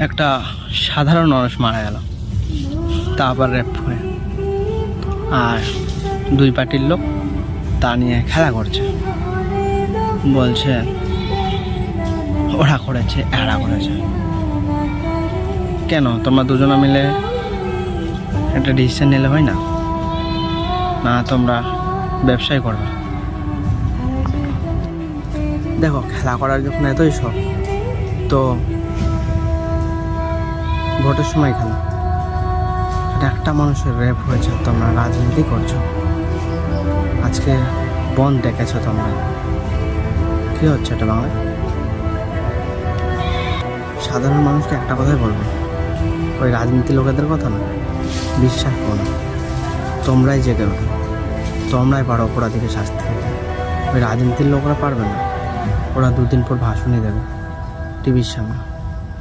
একটা সাধারণ মানুষ মারা গেল, তারপর রেপ হয়ে। আর দুই পার্টির লোক তা নিয়ে খেলা করছে, বলছে ওরা করেছে এরা করেছে। কেন তোমরা দুজনে মিলে একটা ডিসিশন নিলে হয় না? না তোমরা ব্যবসায় করবে? দেখো, খেলা করার যখন এতই শখ, তো ভোটের সময় খেলা। একটা মানুষের রেপ হয়েছে, তোমরা রাজনীতি করছো। আজকে বন ডেকেছো তোমরা, কি হচ্ছে এটা বাংলায়? সাধারণ মানুষকে একটা কথাই বলবো, ওই রাজনীতি লোকেদের কথা না বিশ্বাস করো না। তোমরাই জেগে ওঠো, তোমরাই পারো অপরাধীকে শাস্তি দিতে। ওই রাজনীতির লোকরা পারবে না, ওরা দুদিন পর ভাষণই দেবে টিভির সামনে।